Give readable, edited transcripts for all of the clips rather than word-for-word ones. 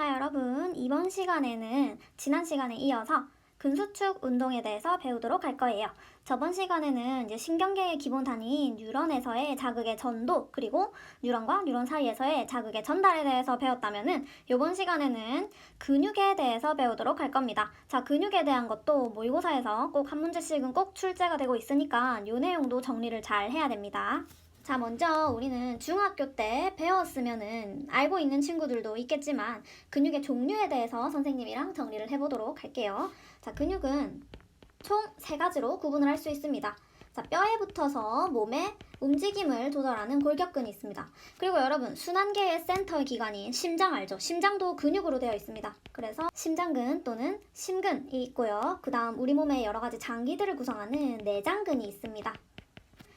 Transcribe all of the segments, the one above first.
자, 여러분, 이번 시간에는 지난 시간에 이어서 근수축 운동에 대해서 배우도록 할 거예요. 저번 시간에는 이제 신경계의 기본 단위인 뉴런에서의 자극의 전도, 그리고 뉴런과 뉴런 사이에서의 자극의 전달에 대해서 배웠다면은 이번 시간에는 근육에 대해서 배우도록 할 겁니다. 자, 근육에 대한 것도 모의고사에서 꼭 한 문제씩은 꼭 출제가 되고 있으니까 이 내용도 정리를 잘 해야 됩니다. 자, 먼저 우리는 중학교 때 배웠으면은 알고 있는 친구들도 있겠지만 근육의 종류에 대해서 선생님이랑 정리를 해보도록 할게요. 자, 근육은 총 3가지로 구분을 할 수 있습니다. 자, 뼈에 붙어서 몸의 움직임을 조절하는 골격근이 있습니다. 그리고 여러분, 순환계의 센터 기관인 심장 알죠? 심장도 근육으로 되어 있습니다. 그래서 심장근 또는 심근이 있고요. 그 다음 우리 몸의 여러 가지 장기들을 구성하는 내장근이 있습니다.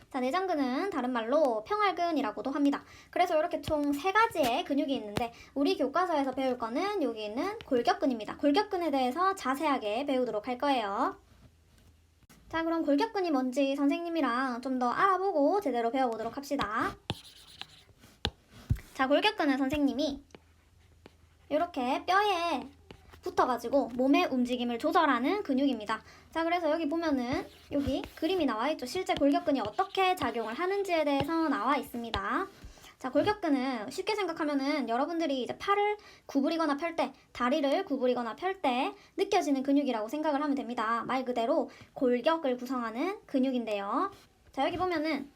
자, 내장근은 다른 말로 평활근이라고도 합니다. 그래서 이렇게 총 3가지의 근육이 있는데 우리 교과서에서 배울 거는 여기 있는 골격근입니다. 골격근에 대해서 자세하게 배우도록 할 거예요. 자, 그럼 골격근이 뭔지 선생님이랑 좀 더 알아보고 제대로 배워보도록 합시다. 자, 골격근은 선생님이 이렇게 뼈에 붙어가지고 몸의 움직임을 조절하는 근육입니다. 자, 그래서 여기 보면은 여기 그림이 나와 있죠. 실제 골격근이 어떻게 작용을 하는지에 대해서 나와 있습니다. 자, 골격근은 쉽게 생각하면은 여러분들이 이제 팔을 구부리거나 펼 때, 다리를 구부리거나 펼 때 느껴지는 근육이라고 생각을 하면 됩니다. 말 그대로 골격을 구성하는 근육인데요. 자, 여기 보면은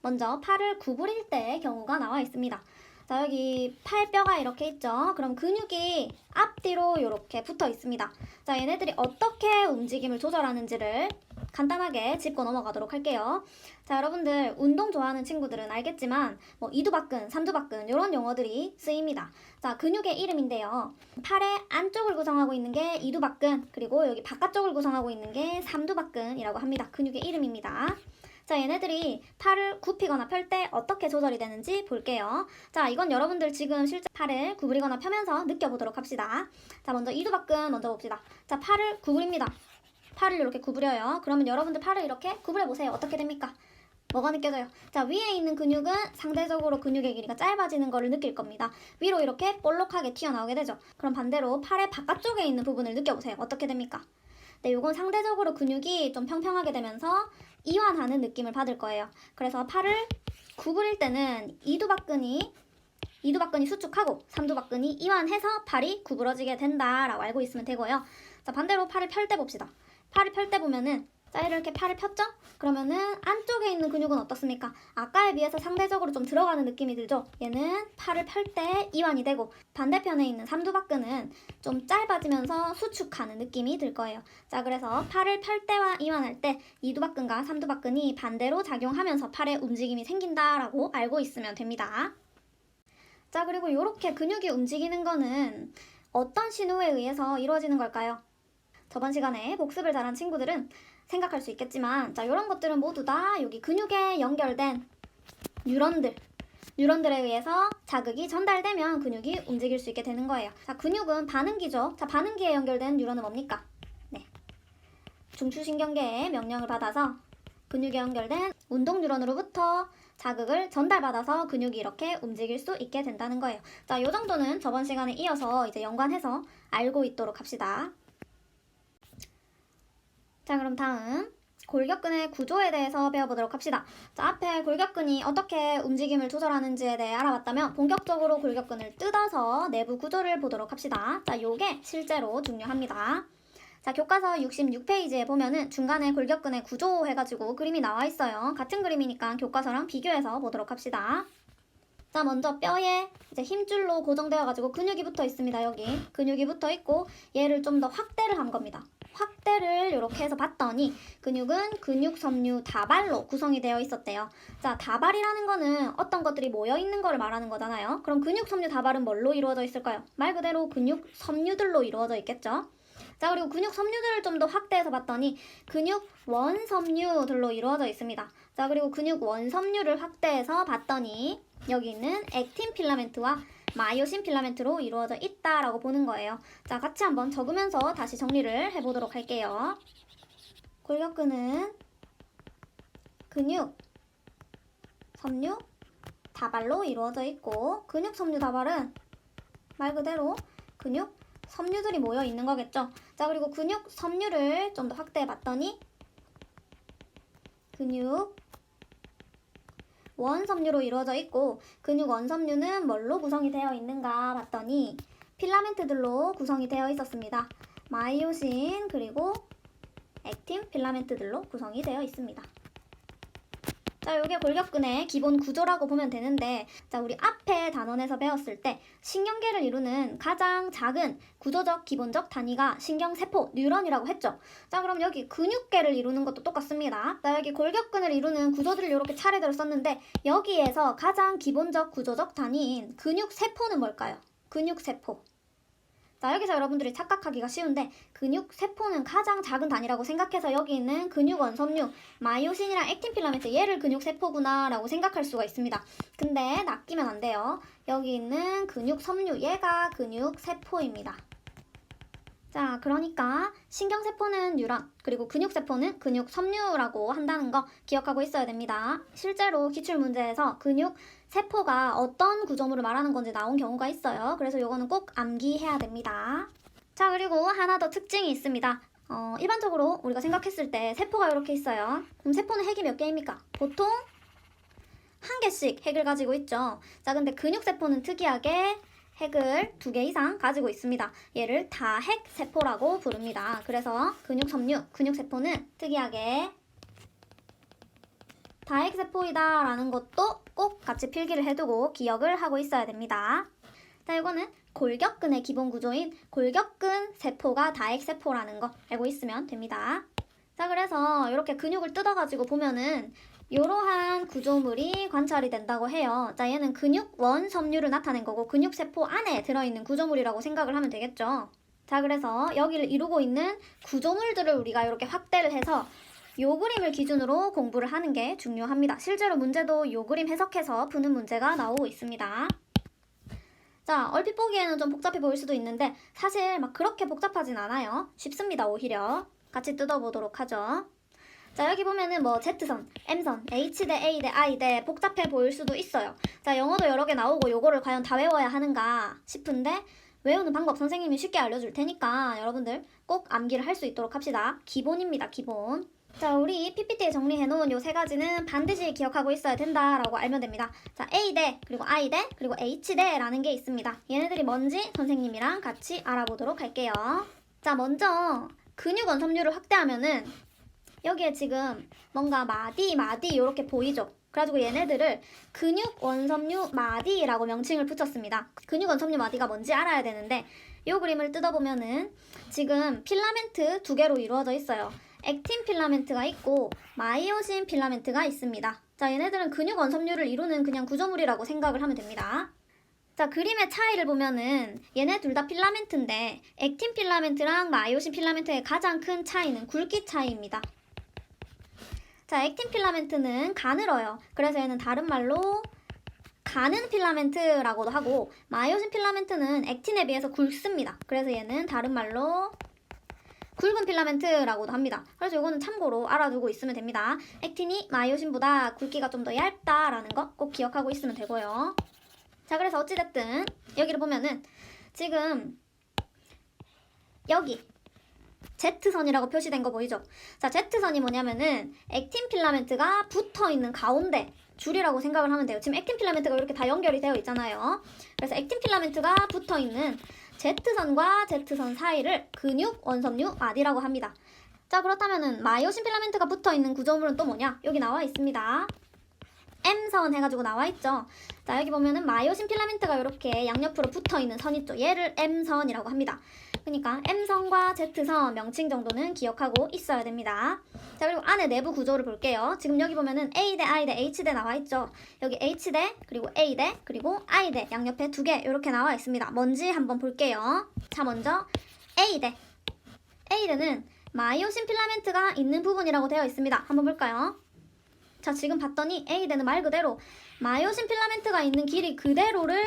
먼저 팔을 구부릴 때의 경우가 나와 있습니다. 자, 여기 팔뼈가 이렇게 있죠. 그럼 근육이 앞뒤로 이렇게 붙어 있습니다. 자, 얘네들이 어떻게 움직임을 조절하는지를 간단하게 짚고 넘어가도록 할게요. 자, 여러분들 운동 좋아하는 친구들은 알겠지만 뭐 이두박근, 삼두박근 이런 용어들이 쓰입니다. 자, 근육의 이름인데요. 팔의 안쪽을 구성하고 있는 게 이두박근, 그리고 여기 바깥쪽을 구성하고 있는 게 삼두박근이라고 합니다. 근육의 이름입니다. 자, 얘네들이 팔을 굽히거나 펼 때 어떻게 조절이 되는지 볼게요. 자, 이건 여러분들 지금 실제 팔을 구부리거나 펴면서 느껴보도록 합시다. 자, 먼저 이두박근 먼저 봅시다. 자, 팔을 구부립니다. 팔을 이렇게 구부려요. 그러면 여러분들 팔을 이렇게 구부려보세요. 어떻게 됩니까? 뭐가 느껴져요? 자, 위에 있는 근육은 상대적으로 근육의 길이가 짧아지는 것을 느낄 겁니다. 위로 이렇게 볼록하게 튀어나오게 되죠. 그럼 반대로 팔의 바깥쪽에 있는 부분을 느껴보세요. 어떻게 됩니까? 네, 요건 상대적으로 근육이 좀 평평하게 되면서 이완하는 느낌을 받을 거예요. 그래서 팔을 구부릴 때는 이두박근이 수축하고 삼두박근이 이완해서 팔이 구부러지게 된다라고 알고 있으면 되고요. 자, 반대로 팔을 펼 때 봅시다. 팔을 펼 때 보면은 자, 이렇게 팔을 폈죠? 그러면은 안쪽에 있는 근육은 어떻습니까? 아까에 비해서 상대적으로 좀 들어가는 느낌이 들죠? 얘는 팔을 펼 때 이완이 되고 반대편에 있는 삼두박근은 좀 짧아지면서 수축하는 느낌이 들 거예요. 자, 그래서 팔을 펼 때와 이완할 때 이두박근과 삼두박근이 반대로 작용하면서 팔의 움직임이 생긴다라고 알고 있으면 됩니다. 자, 그리고 이렇게 근육이 움직이는 거는 어떤 신호에 의해서 이루어지는 걸까요? 저번 시간에 복습을 잘한 친구들은 생각할 수 있겠지만 자, 이런 것들은 모두 다 여기 근육에 연결된 뉴런들에 의해서 자극이 전달되면 근육이 움직일 수 있게 되는 거예요. 자, 근육은 반응기죠. 자, 반응기에 연결된 뉴런은 뭡니까? 네, 중추신경계의 명령을 받아서 근육에 연결된 운동 뉴런으로부터 자극을 전달받아서 근육이 이렇게 움직일 수 있게 된다는 거예요. 자, 이 정도는 저번 시간에 이어서 이제 연관해서 알고 있도록 합시다. 자, 그럼 다음 골격근의 구조에 대해서 배워보도록 합시다. 자, 앞에 골격근이 어떻게 움직임을 조절하는지에 대해 알아봤다면 본격적으로 골격근을 뜯어서 내부 구조를 보도록 합시다. 자, 요게 실제로 중요합니다. 자, 교과서 66페이지에 보면은 중간에 골격근의 구조 해가지고 그림이 나와 있어요. 같은 그림이니까 교과서랑 비교해서 보도록 합시다. 자, 먼저 뼈에 이제 힘줄로 고정되어가지고 근육이 붙어 있습니다. 여기 근육이 붙어 있고 얘를 좀 더 확대를 한 겁니다. 확대를 이렇게 해서 봤더니 근육은 근육 섬유 다발로 구성이 되어 있었대요. 자, 다발이라는 거는 어떤 것들이 모여 있는 거를 말하는 거잖아요. 그럼 근육 섬유 다발은 뭘로 이루어져 있을까요? 말 그대로 근육 섬유들로 이루어져 있겠죠. 자, 그리고 근육 섬유들을 좀 더 확대해서 봤더니 근육 원섬유들로 이루어져 있습니다. 자, 그리고 근육 원섬유를 확대해서 봤더니 여기 있는 액틴 필라멘트와 마이오신 필라멘트로 이루어져 있다라고 보는 거예요. 자, 같이 한번 적으면서 다시 정리를 해보도록 할게요. 골격근은 근육 섬유 다발로 이루어져 있고 근육 섬유 다발은 말 그대로 근육 섬유들이 모여 있는 거겠죠. 자, 그리고 근육 섬유를 좀 더 확대해 봤더니 근육 원섬유로 이루어져 있고, 근육 원섬유는 뭘로 구성이 되어 있는가 봤더니 필라멘트들로 구성이 되어 있었습니다. 마이오신 그리고 액틴 필라멘트들로 구성이 되어 있습니다. 자, 이게 골격근의 기본 구조라고 보면 되는데, 자, 우리 앞에 단원에서 배웠을 때 신경계를 이루는 가장 작은 구조적 기본적 단위가 신경세포, 뉴런이라고 했죠. 자, 그럼 여기 근육계를 이루는 것도 똑같습니다. 자, 여기 골격근을 이루는 구조들을 이렇게 차례대로 썼는데, 여기에서 가장 기본적 구조적 단위인 근육세포는 뭘까요? 근육세포. 자, 여기서 여러분들이 착각하기가 쉬운데, 근육세포는 가장 작은 단위라고 생각해서 여기 있는 근육원섬유, 마이오신이랑 액틴 필라멘트, 얘를 근육세포구나 라고 생각할 수가 있습니다. 근데 낚이면 안 돼요. 여기 있는 근육섬유, 얘가 근육세포입니다. 자, 그러니까 신경세포는 뉴런, 그리고 근육세포는 근육섬유라고 한다는 거 기억하고 있어야 됩니다. 실제로 기출문제에서 근육세포가 어떤 구조물을 말하는 건지 나온 경우가 있어요. 그래서 이거는 꼭 암기해야 됩니다. 자, 그리고 하나 더 특징이 있습니다. 일반적으로 우리가 생각했을 때 세포가 이렇게 있어요. 그럼 세포는 핵이 몇 개입니까? 보통 한 개씩 핵을 가지고 있죠. 자, 근데 근육세포는 특이하게 핵을 2개 이상 가지고 있습니다. 얘를 다핵세포라고 부릅니다. 그래서 근육섬유, 근육세포는 특이하게 다핵세포이다 라는 것도 꼭 같이 필기를 해두고 기억을 하고 있어야 됩니다. 자, 이거는 골격근의 기본 구조인 골격근 세포가 다핵세포라는 거 알고 있으면 됩니다. 자, 그래서 이렇게 근육을 뜯어가지고 보면은 이러한 구조물이 관찰이 된다고 해요. 자, 얘는 근육 원섬유를 나타낸 거고 근육세포 안에 들어있는 구조물이라고 생각을 하면 되겠죠. 자, 그래서 여기를 이루고 있는 구조물들을 우리가 이렇게 확대를 해서 요 그림을 기준으로 공부를 하는 게 중요합니다. 실제로 문제도 요 그림 해석해서 푸는 문제가 나오고 있습니다. 자, 얼핏 보기에는 좀 복잡해 보일 수도 있는데 사실 막 그렇게 복잡하진 않아요. 쉽습니다, 오히려. 같이 뜯어보도록 하죠. 자, 여기 보면은 뭐 Z선, M선, H 대 A 대 I 대 복잡해 보일 수도 있어요. 자, 영어도 여러 개 나오고 요거를 과연 다 외워야 하는가 싶은데 외우는 방법 선생님이 쉽게 알려줄 테니까 여러분들 꼭 암기를 할 수 있도록 합시다. 기본입니다, 기본. 자, 우리 PPT에 정리해놓은 요 3가지는 반드시 기억하고 있어야 된다라고 알면 됩니다. 자, A대, 그리고 I대, 그리고 H대라는 게 있습니다. 얘네들이 뭔지 선생님이랑 같이 알아보도록 할게요. 자, 먼저 근육원섬유를 확대하면은 여기에 지금 뭔가 마디 이렇게 보이죠? 그래가지고 얘네들을 근육원섬유 마디라고 명칭을 붙였습니다. 근육원섬유 마디가 뭔지 알아야 되는데 이 그림을 뜯어보면은 지금 필라멘트 2개로 이루어져 있어요. 액틴 필라멘트가 있고 마이오신 필라멘트가 있습니다. 자, 얘네들은 근육원섬유를 이루는 그냥 구조물이라고 생각을 하면 됩니다. 자, 그림의 차이를 보면은 얘네 둘 다 필라멘트인데 액틴 필라멘트랑 마이오신 필라멘트의 가장 큰 차이는 굵기 차이입니다. 자, 액틴 필라멘트는 가늘어요. 그래서 얘는 다른 말로 가는 필라멘트라고도 하고 마이오신 필라멘트는 액틴에 비해서 굵습니다. 그래서 얘는 다른 말로 굵은 필라멘트라고도 합니다. 그래서 이거는 참고로 알아두고 있으면 됩니다. 액틴이 마이오신보다 굵기가 좀 더 얇다라는 거 꼭 기억하고 있으면 되고요. 자, 그래서 어찌됐든 여기를 보면은 지금 여기 Z선이라고 표시된 거 보이죠? 자, Z선이 뭐냐면은 액틴 필라멘트가 붙어있는 가운데 줄이라고 생각을 하면 돼요. 지금 액틴 필라멘트가 이렇게 다 연결이 되어 있잖아요. 그래서 액틴 필라멘트가 붙어있는 Z선과 Z선 사이를 근육 원섬유 마디라고 합니다. 자, 그렇다면은 마이오신 필라멘트가 붙어있는 구조물은 또 뭐냐? 여기 나와 있습니다. M선 해가지고 나와 있죠. 자, 여기 보면은 마이오신 필라멘트가 이렇게 양옆으로 붙어있는 선 있죠. 얘를 M선이라고 합니다. 그러니까 M선과 Z선 명칭 정도는 기억하고 있어야 됩니다. 자, 그리고 안에 내부 구조를 볼게요. 지금 여기 보면은 A 대 I 대 H 대 나와 있죠. 여기 H 대, 그리고 A 대, 그리고 I 대 양옆에 2개 이렇게 나와 있습니다. 뭔지 한번 볼게요. 자, 먼저 A 대. A 대는 마이오신 필라멘트가 있는 부분이라고 되어 있습니다. 한번 볼까요? 자, 지금 봤더니 A대는 말 그대로 마이오신 필라멘트가 있는 길이 그대로를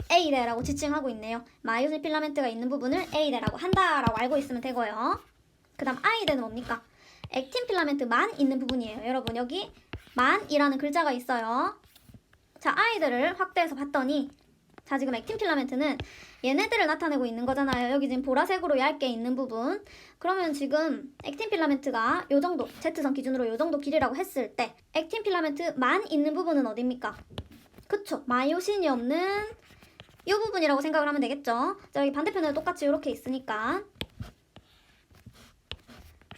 A대라고 지칭하고 있네요. 마이오신 필라멘트가 있는 부분을 A대라고 한다라고 알고 있으면 되고요. 그 다음 I대는 뭡니까? 액틴 필라멘트만 있는 부분이에요. 여러분, 여기 만이라는 글자가 있어요. 자, I대를 확대해서 봤더니 자, 지금 액틴 필라멘트는 얘네들을 나타내고 있는 거잖아요. 여기 지금 보라색으로 얇게 있는 부분. 그러면 지금 액틴 필라멘트가 요 정도, Z선 기준으로 요 정도 길이라고 했을 때 액틴 필라멘트만 있는 부분은 어딥니까? 그쵸? 마이오신이 없는 이 부분이라고 생각을 하면 되겠죠. 자, 여기 반대편에도 똑같이 이렇게 있으니까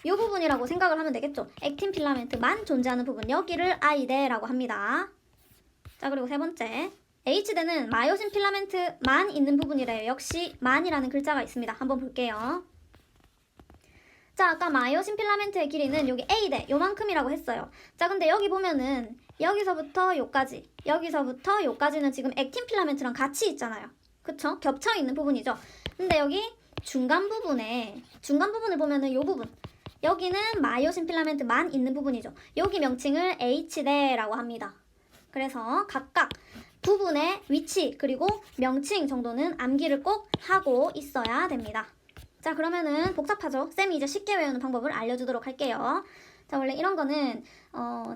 이 부분이라고 생각을 하면 되겠죠. 액틴 필라멘트만 존재하는 부분, 여기를 I대라고 합니다. 자, 그리고 세 번째, H대는 마이오신 필라멘트만 있는 부분이래요. 역시 만이라는 글자가 있습니다. 한번 볼게요. 자, 아까 마이오신 필라멘트의 길이는 여기 A대 요만큼이라고 했어요. 자, 근데 여기 보면은 여기서부터 요까지, 여기서부터 요까지는 지금 액틴 필라멘트랑 같이 있잖아요. 그쵸? 겹쳐 있는 부분이죠. 근데 여기 중간 부분을 보면은 요 부분, 여기는 마이오신 필라멘트만 있는 부분이죠. 여기 명칭을 H대라고 합니다. 그래서 각각 부분의 위치 그리고 명칭 정도는 암기를 꼭 하고 있어야 됩니다. 자, 그러면은 복잡하죠? 쌤이 이제 쉽게 외우는 방법을 알려주도록 할게요. 자, 원래 이런 거는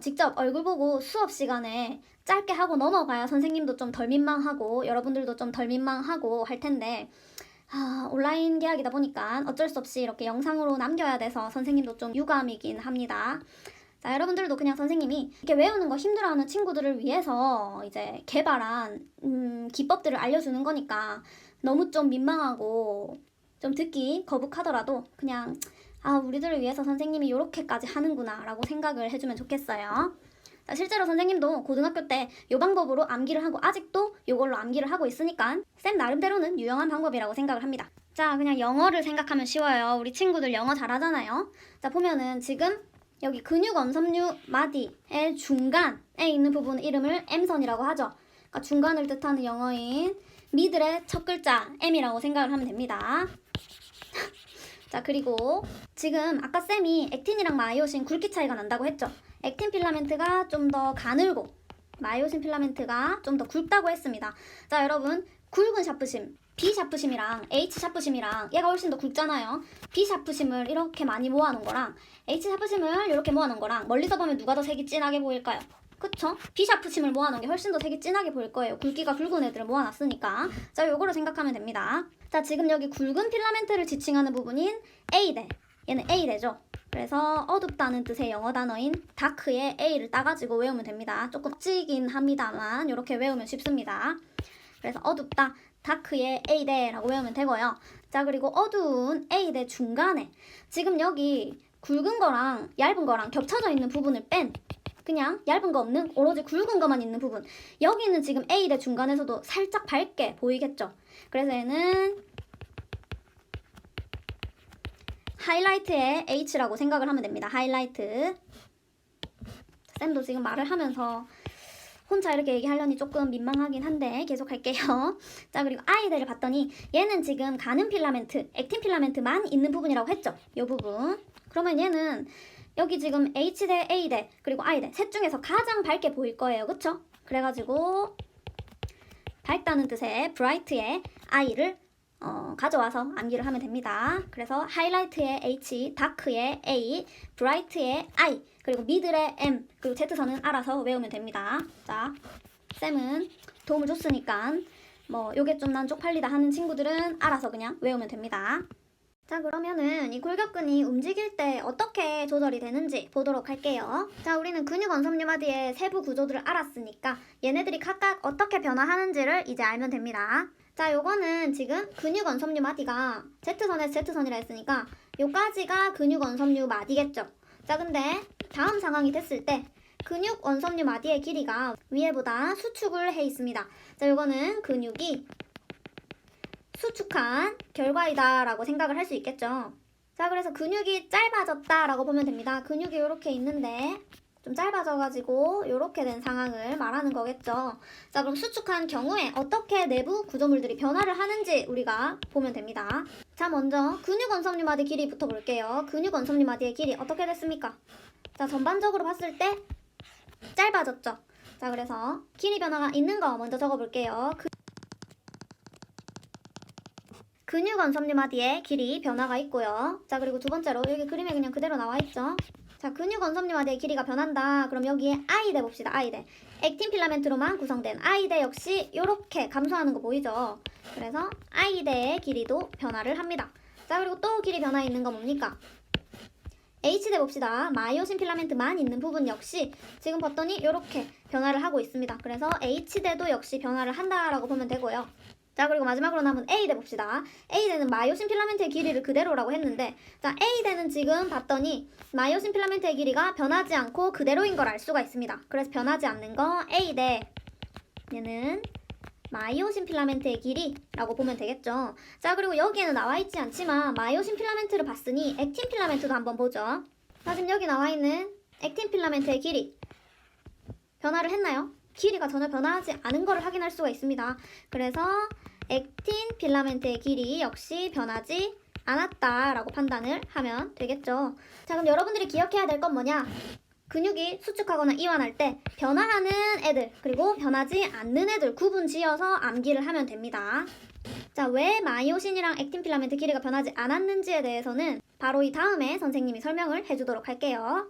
직접 얼굴 보고 수업 시간에 짧게 하고 넘어가야 선생님도 좀 덜 민망하고 여러분들도 좀 덜 민망하고 할 텐데 온라인 계약이다 보니까 어쩔 수 없이 이렇게 영상으로 남겨야 돼서 선생님도 좀 유감이긴 합니다. 자, 여러분들도 그냥 선생님이 이렇게 외우는 거 힘들어하는 친구들을 위해서 이제 개발한 기법들을 알려주는 거니까 너무 좀 민망하고 좀 듣기 거북하더라도 그냥 우리들을 위해서 선생님이 이렇게까지 하는구나 라고 생각을 해주면 좋겠어요. 자, 실제로 선생님도 고등학교 때 이 방법으로 암기를 하고 아직도 이걸로 암기를 하고 있으니까 쌤 나름대로는 유용한 방법이라고 생각을 합니다. 자, 그냥 영어를 생각하면 쉬워요. 우리 친구들 영어 잘하잖아요. 자, 보면은 지금 여기 근육 원섬유 마디의 중간에 있는 부분 이름을 M선이라고 하죠. 그러니까 중간을 뜻하는 영어인 미들의 첫 글자 M이라고 생각을 하면 됩니다. 자, 그리고 지금 아까 쌤이 액틴이랑 마이오신 굵기 차이가 난다고 했죠. 액틴 필라멘트가 좀 더 가늘고 마이오신 필라멘트가 좀 더 굵다고 했습니다. 자, 여러분, 굵은 샤프심 B 샤프심이랑 H 샤프심이랑 얘가 훨씬 더 굵잖아요. B 샤프심을 이렇게 많이 모아놓은 거랑 H 샤프심을 이렇게 모아놓은 거랑 멀리서 보면 누가 더 색이 진하게 보일까요? 그쵸? B 샤프심을 모아놓은 게 훨씬 더 색이 진하게 보일 거예요. 굵기가 굵은 애들을 모아놨으니까. 자, 요거를 생각하면 됩니다. 자, 지금 여기 굵은 필라멘트를 지칭하는 부분인 A대, 얘는 A대죠. 그래서 어둡다는 뜻의 영어 단어인 다크의 A를 따가지고 외우면 됩니다. 조금 찌긴 합니다만 이렇게 외우면 쉽습니다. 그래서 어둡다, 다크의 A대라고 외우면 되고요. 자, 그리고 어두운 A대 중간에 지금 여기 굵은 거랑 얇은 거랑 겹쳐져 있는 부분을 뺀 그냥 얇은 거 없는 오로지 굵은 거만 있는 부분, 여기는 지금 A대 중간에서도 살짝 밝게 보이겠죠. 그래서 얘는 하이라이트의 H라고 생각을 하면 됩니다. 하이라이트. 쌤도 지금 말을 하면서 혼자 이렇게 얘기하려니 조금 민망하긴 한데 계속 할게요. 자, 그리고 I대를 봤더니 얘는 지금 가는 필라멘트, 액틴 필라멘트만 있는 부분이라고 했죠. 이 부분. 그러면 얘는 여기 지금 H대, A대, 그리고 I대 셋 중에서 가장 밝게 보일 거예요. 그쵸? 그래가지고 밝다는 뜻의 bright의 I를 가져와서 암기를 하면 됩니다. 그래서 하이라이트의 H, 다크의 A, 브라이트의 I, 그리고 미들의 M, 그리고 Z선은 알아서 외우면 됩니다. 자, 쌤은 도움을 줬으니까 요게 좀 난 쪽팔리다 하는 친구들은 알아서 그냥 외우면 됩니다. 자, 그러면은 이 골격근이 움직일 때 어떻게 조절이 되는지 보도록 할게요. 자, 우리는 근육 원섬유마디의 세부 구조들을 알았으니까 얘네들이 각각 어떻게 변화하는지를 이제 알면 됩니다. 자, 요거는 지금 근육 원섬유 마디가 Z선에서 Z선이라 했으니까 요까지가 근육 원섬유 마디겠죠. 자, 근데 다음 상황이 됐을 때 근육 원섬유 마디의 길이가 위에보다 수축을 해 있습니다. 자, 요거는 근육이 수축한 결과이다 라고 생각을 할 수 있겠죠. 자, 그래서 근육이 짧아졌다 라고 보면 됩니다. 근육이 이렇게 있는데 좀 짧아져가지고 이렇게 된 상황을 말하는 거겠죠. 자, 그럼 수축한 경우에 어떻게 내부 구조물들이 변화를 하는지 우리가 보면 됩니다. 자, 먼저 근육 원섬유 마디 길이부터 볼게요. 근육 원섬유 마디의 길이 어떻게 됐습니까? 자, 전반적으로 봤을 때 짧아졌죠. 자, 그래서 길이 변화가 있는 거 먼저 적어볼게요. 근육 원섬유 마디의 길이 변화가 있고요. 자, 그리고 두 번째로 여기 그림에 그냥 그대로 나와 있죠. 자, 근육 원섬유화대의 길이가 변한다. 그럼 여기에 I대 봅시다. I대. 액틴 필라멘트로만 구성된 I대 역시 이렇게 감소하는 거 보이죠? 그래서 I대의 길이도 변화를 합니다. 자, 그리고 또 길이 변화 있는 거 뭡니까? H대 봅시다. 마이오신 필라멘트만 있는 부분 역시 지금 봤더니 이렇게 변화를 하고 있습니다. 그래서 H대도 역시 변화를 한다라고 보면 되고요. 자, 그리고 마지막으로 남은 A대 봅시다. A대는 마이오신 필라멘트의 길이를 그대로라고 했는데, 자, A대는 지금 봤더니 마이오신 필라멘트의 길이가 변하지 않고 그대로인 걸 알 수가 있습니다. 그래서 변하지 않는 거 A대. 얘는 마이오신 필라멘트의 길이라고 보면 되겠죠. 자, 그리고 여기에는 나와 있지 않지만 마이오신 필라멘트를 봤으니 액틴 필라멘트도 한번 보죠. 자, 지금 여기 나와 있는 액틴 필라멘트의 길이 변화를 했나요? 길이가 전혀 변화하지 않은 것을 확인할 수가 있습니다. 그래서 액틴 필라멘트의 길이 역시 변하지 않았다라고 판단을 하면 되겠죠. 자, 그럼 여러분들이 기억해야 될 건 뭐냐? 근육이 수축하거나 이완할 때 변화하는 애들 그리고 변하지 않는 애들 구분 지어서 암기를 하면 됩니다. 자, 왜 마이오신이랑 액틴 필라멘트 길이가 변하지 않았는지에 대해서는 바로 이 다음에 선생님이 설명을 해주도록 할게요.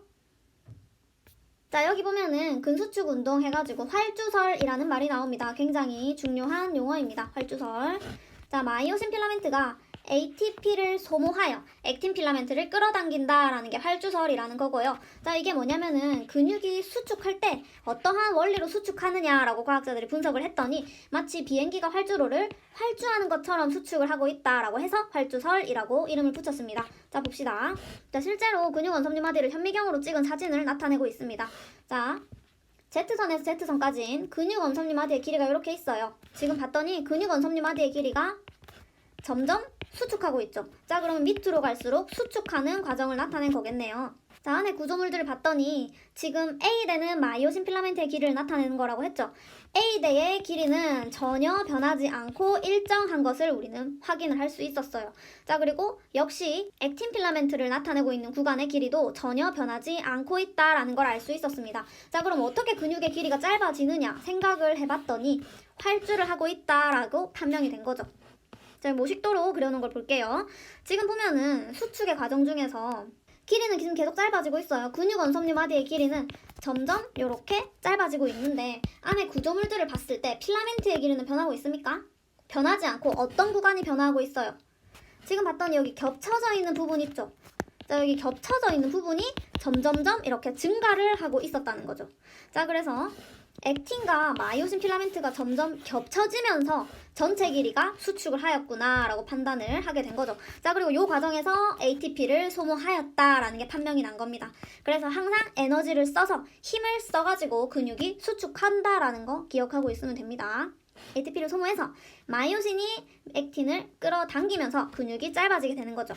자, 여기 보면은 근수축 운동 해가지고 활주설이라는 말이 나옵니다. 굉장히 중요한 용어입니다. 활주설. 자, 마이오신 필라멘트가 ATP를 소모하여 액틴 필라멘트를 끌어당긴다라는 게 활주설이라는 거고요. 자, 이게 뭐냐면은 근육이 수축할 때 어떠한 원리로 수축하느냐라고 과학자들이 분석을 했더니 마치 비행기가 활주로를 활주하는 것처럼 수축을 하고 있다라고 해서 활주설이라고 이름을 붙였습니다. 자, 봅시다. 자, 실제로 근육 원섬유 마디를 현미경으로 찍은 사진을 나타내고 있습니다. 자, Z선에서 Z선까지인 근육 원섬유 마디의 길이가 이렇게 있어요. 지금 봤더니 근육 원섬유 마디의 길이가 점점 수축하고 있죠. 자, 그러면 밑으로 갈수록 수축하는 과정을 나타낸 거겠네요. 자, 안에 구조물들을 봤더니 지금 A대는 마이오신 필라멘트의 길이를 나타내는 거라고 했죠. A대의 길이는 전혀 변하지 않고 일정한 것을 우리는 확인을 할 수 있었어요. 자, 그리고 역시 액틴 필라멘트를 나타내고 있는 구간의 길이도 전혀 변하지 않고 있다라는 걸 알 수 있었습니다. 자, 그럼 어떻게 근육의 길이가 짧아지느냐 생각을 해봤더니 활주를 하고 있다라고 판명이 된 거죠. 자, 모식도로 그려놓은 걸 볼게요. 지금 보면은 수축의 과정 중에서 길이는 지금 계속 짧아지고 있어요. 근육 원섬유 마디의 길이는 점점 이렇게 짧아지고 있는데 안에 구조물들을 봤을 때 필라멘트의 길이는 변하고 있습니까? 변하지 않고 어떤 구간이 변화하고 있어요? 지금 봤더니 여기 겹쳐져 있는 부분 있죠? 자, 여기 겹쳐져 있는 부분이 점점점 이렇게 증가를 하고 있었다는 거죠. 자, 그래서 액틴과 마이오신 필라멘트가 점점 겹쳐지면서 전체 길이가 수축을 하였구나 라고 판단을 하게 된 거죠. 자, 그리고 이 과정에서 ATP를 소모하였다라는 게 판명이 난 겁니다. 그래서 항상 에너지를 써서 힘을 써가지고 근육이 수축한다라는 거 기억하고 있으면 됩니다. ATP를 소모해서 마이오신이 액틴을 끌어당기면서 근육이 짧아지게 되는 거죠.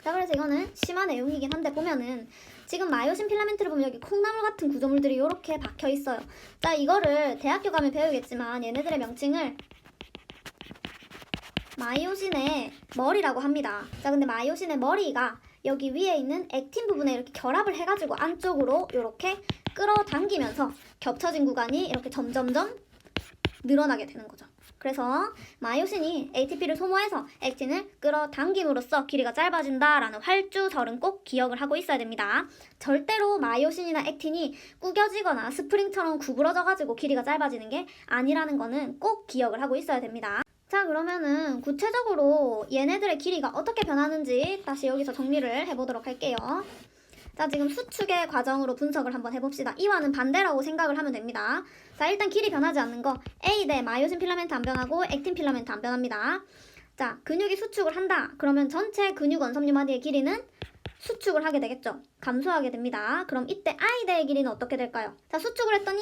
자, 그래서 이거는 심한 내용이긴 한데 보면은 지금 마이오신 필라멘트를 보면 여기 콩나물 같은 구조물들이 이렇게 박혀 있어요. 자, 이거를 대학교 가면 배우겠지만 얘네들의 명칭을 마이오신의 머리라고 합니다. 자, 근데 마이오신의 머리가 여기 위에 있는 액틴 부분에 이렇게 결합을 해가지고 안쪽으로 이렇게 끌어당기면서 겹쳐진 구간이 이렇게 점점점 늘어나게 되는 거죠. 그래서 마이오신이 ATP를 소모해서 액틴을 끌어당김으로써 길이가 짧아진다라는 활주설은 꼭 기억을 하고 있어야 됩니다. 절대로 마이오신이나 액틴이 구겨지거나 스프링처럼 구부러져가지고 길이가 짧아지는 게 아니라는 거는 꼭 기억을 하고 있어야 됩니다. 자, 그러면은 구체적으로 얘네들의 길이가 어떻게 변하는지 다시 여기서 정리를 해보도록 할게요. 자, 지금 수축의 과정으로 분석을 한번 해봅시다. 이와는 반대라고 생각을 하면 됩니다. 자, 일단 길이 변하지 않는 거 A대 마이오신 필라멘트 안 변하고 액틴 필라멘트 안 변합니다. 자, 근육이 수축을 한다. 그러면 전체 근육 원섬유 마디의 길이는 수축을 하게 되겠죠. 감소하게 됩니다. 그럼 이때 I대의 길이는 어떻게 될까요? 자, 수축을 했더니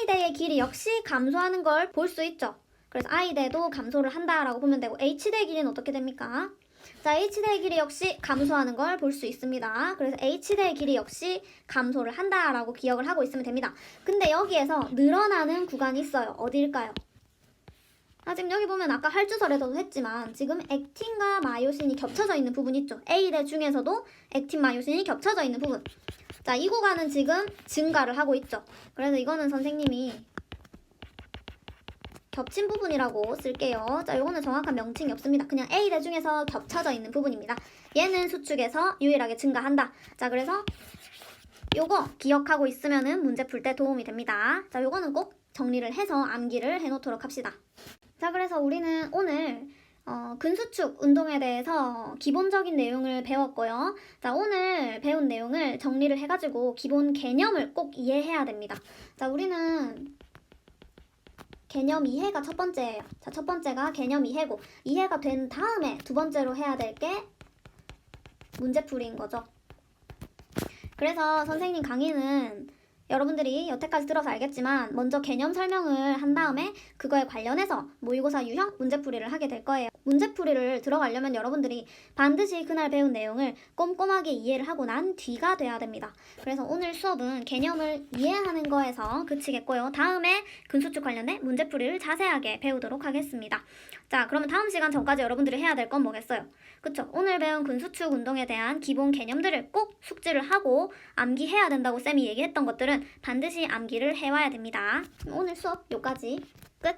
I대의 길이 역시 감소하는 걸 볼 수 있죠. 그래서 I대도 감소를 한다라고 보면 되고 H대의 길이는 어떻게 됩니까? 자, H대의 길이 역시 감소하는 걸 볼 수 있습니다. 그래서 H대의 길이 역시 감소를 한다라고 기억을 하고 있으면 됩니다. 근데 여기에서 늘어나는 구간이 있어요. 어디일까요? 지금 여기 보면 아까 활주설에서도 했지만 지금 액틴과 마이오신이 겹쳐져 있는 부분 있죠. A대 중에서도 액틴, 마이오신이 겹쳐져 있는 부분. 자, 이 구간은 지금 증가를 하고 있죠. 그래서 이거는 선생님이 겹친 부분이라고 쓸게요. 자, 요거는 정확한 명칭이 없습니다. 그냥 A대 중에서 겹쳐져 있는 부분입니다. 얘는 수축에서 유일하게 증가한다. 자, 그래서 요거 기억하고 있으면은 문제 풀 때 도움이 됩니다. 자, 요거는 꼭 정리를 해서 암기를 해놓도록 합시다. 자, 그래서 우리는 오늘 근수축 운동에 대해서 기본적인 내용을 배웠고요. 자, 오늘 배운 내용을 정리를 해가지고 기본 개념을 꼭 이해해야 됩니다. 자, 우리는 개념 이해가 첫 번째예요. 자, 첫 번째가 개념 이해고, 이해가 된 다음에 두 번째로 해야 될 게 문제풀이인 거죠. 그래서 선생님 강의는 여러분들이 여태까지 들어서 알겠지만 먼저 개념 설명을 한 다음에 그거에 관련해서 모의고사 유형 문제풀이를 하게 될 거예요. 문제풀이를 들어가려면 여러분들이 반드시 그날 배운 내용을 꼼꼼하게 이해를 하고 난 뒤가 돼야 됩니다. 그래서 오늘 수업은 개념을 이해하는 거에서 그치겠고요. 다음에 근수축 관련된 문제풀이를 자세하게 배우도록 하겠습니다. 자, 그러면 다음 시간 전까지 여러분들이 해야 될 건 뭐겠어요? 그쵸? 오늘 배운 근수축 운동에 대한 기본 개념들을 꼭 숙지를 하고 암기해야 된다고 쌤이 얘기했던 것들은 반드시 암기를 해와야 됩니다. 오늘 수업 여기까지 끝!